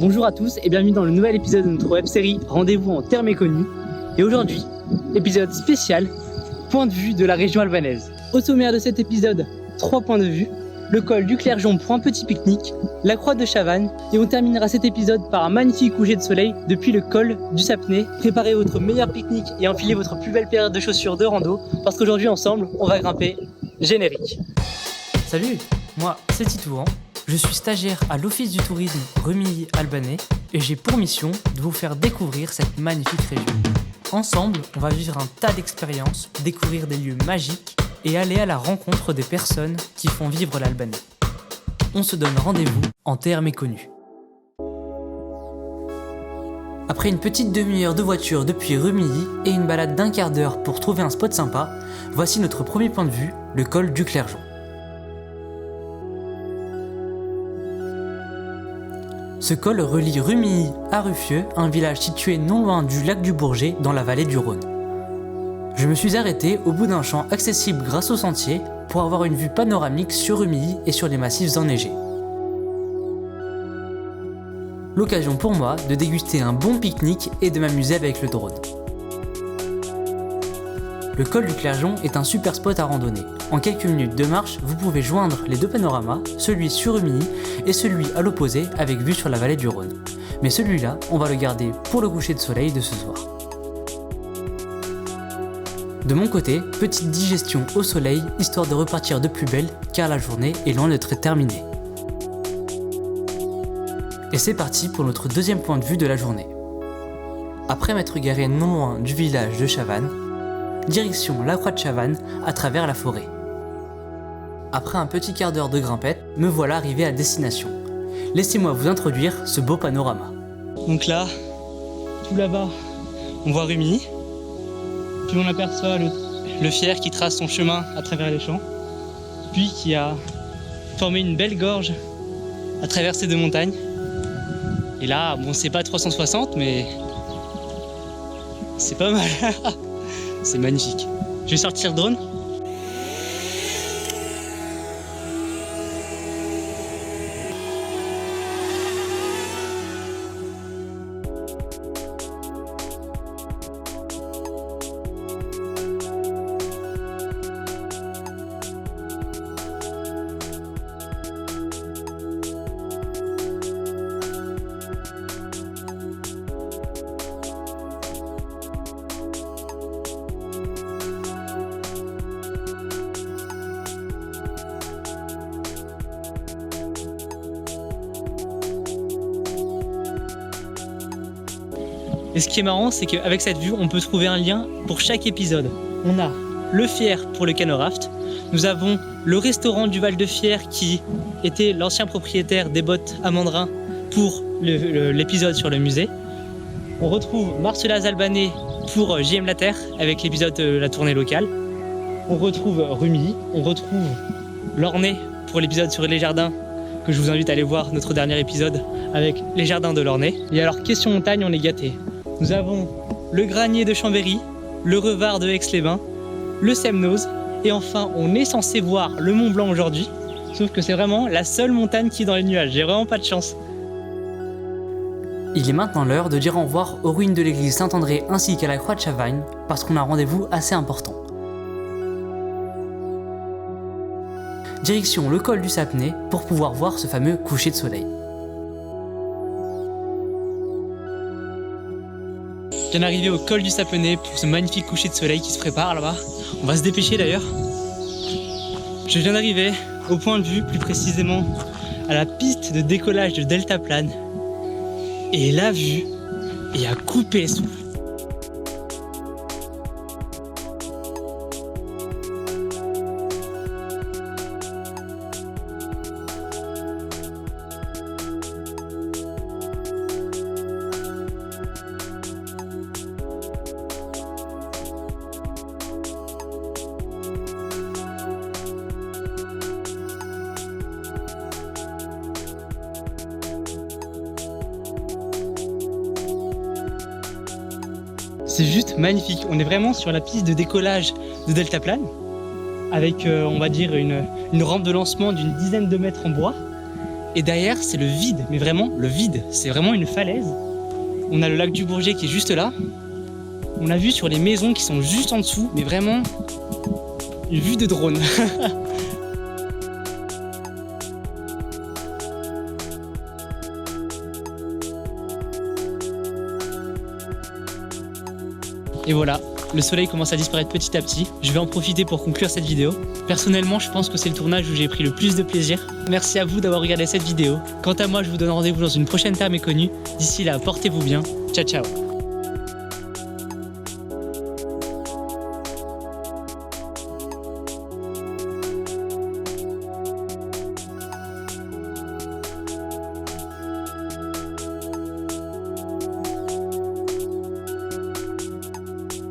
Bonjour à tous et bienvenue dans le nouvel épisode de notre web-série Rendez-vous en terre méconnue. Et aujourd'hui, épisode spécial, point de vue de la région albanaise. Au sommaire de cet épisode, 3 points de vue, le col du Clergeon pour un petit pique-nique, la croix de Chavannes et on terminera cet épisode par un magnifique coucher de soleil depuis le col du Sapné. Préparez votre meilleur pique-nique et enfilez votre plus belle paire de chaussures de rando parce qu'aujourd'hui ensemble, on va grimper générique. Salut, moi c'est Titouan, je suis stagiaire à l'Office du tourisme Rumilly-Albanais et j'ai pour mission de vous faire découvrir cette magnifique région. Ensemble, on va vivre un tas d'expériences, découvrir des lieux magiques et aller à la rencontre des personnes qui font vivre l'Albanais. On se donne rendez-vous en terre méconnue. Après une petite demi-heure de voiture depuis Rumilly et une balade d'1 quart d'heure pour trouver un spot sympa, voici notre premier point de vue, le col du Clergeon. Ce col relie Rumilly à Ruffieux, un village situé non loin du lac du Bourget dans la vallée du Rhône. Je me suis arrêté au bout d'un champ accessible grâce au sentier pour avoir une vue panoramique sur Rumilly et sur les massifs enneigés. L'occasion pour moi de déguster un bon pique-nique et de m'amuser avec le drone. Le col du Clergeon est un super spot à randonner. En quelques minutes de marche, vous pouvez joindre les deux panoramas, celui sur Rumilly et celui à l'opposé avec vue sur la vallée du Rhône. Mais celui-là, on va le garder pour le coucher de soleil de ce soir. De mon côté, petite digestion au soleil, histoire de repartir de plus belle, car la journée est loin d'être terminée. Et c'est parti pour notre deuxième point de vue de la journée. Après m'être garé non loin du village de Chavannes, direction la croix de Chavannes à travers la forêt. Après un petit quart d'heure de grimpette, me voilà arrivé à destination. Laissez-moi vous introduire ce beau panorama. Donc là, tout là-bas, on voit Rumilly. Puis on aperçoit le Fier qui trace son chemin à travers les champs. Puis qui a formé une belle gorge à travers ces deux montagnes. Et là, bon, c'est pas 360, mais c'est pas mal. C'est magnifique. Je vais sortir le drone. Et ce qui est marrant, c'est qu'avec cette vue, on peut trouver un lien pour chaque épisode. On a le Fier pour le canot raft, nous avons le restaurant du Val de Fier qui était l'ancien propriétaire des bottes Amandrin pour l'épisode sur le musée. On retrouve Marcellaz Albanais pour JM La Terre avec l'épisode de la tournée locale. On retrouve Rumilly, on retrouve Lornay pour l'épisode sur les jardins que je vous invite à aller voir notre dernier épisode avec les jardins de Lornay. Et alors, question montagne, on est gâtés. Nous avons le Granier de Chambéry, le Revard de Aix-les-Bains, le Semnoz, et enfin, on est censé voir le Mont Blanc aujourd'hui, sauf que c'est vraiment la seule montagne qui est dans les nuages. J'ai vraiment pas de chance. Il est maintenant l'heure de dire au revoir aux ruines de l'église Saint-André ainsi qu'à la croix de Chavannes, parce qu'on a un rendez-vous assez important. Direction le col du Sapné pour pouvoir voir ce fameux coucher de soleil. Je viens d'arriver au col du Sapné pour ce magnifique coucher de soleil qui se prépare là-bas. On va se dépêcher d'ailleurs. Je viens d'arriver au point de vue, plus précisément à la piste de décollage de deltaplane. Et la vue est à couper les souffles. C'est juste magnifique. On est vraiment sur la piste de décollage de deltaplane avec, on va dire, une rampe de lancement d'une dizaine de mètres en bois. Et derrière, c'est le vide, mais vraiment le vide. C'est vraiment une falaise. On a le lac du Bourget qui est juste là. On a vu sur les maisons qui sont juste en dessous, mais vraiment une vue de drone. Et voilà, le soleil commence à disparaître petit à petit. Je vais en profiter pour conclure cette vidéo. Personnellement, je pense que c'est le tournage où j'ai pris le plus de plaisir. Merci à vous d'avoir regardé cette vidéo. Quant à moi, je vous donne rendez-vous dans une prochaine Terre Méconnue. D'ici là, portez-vous bien. Ciao, ciao.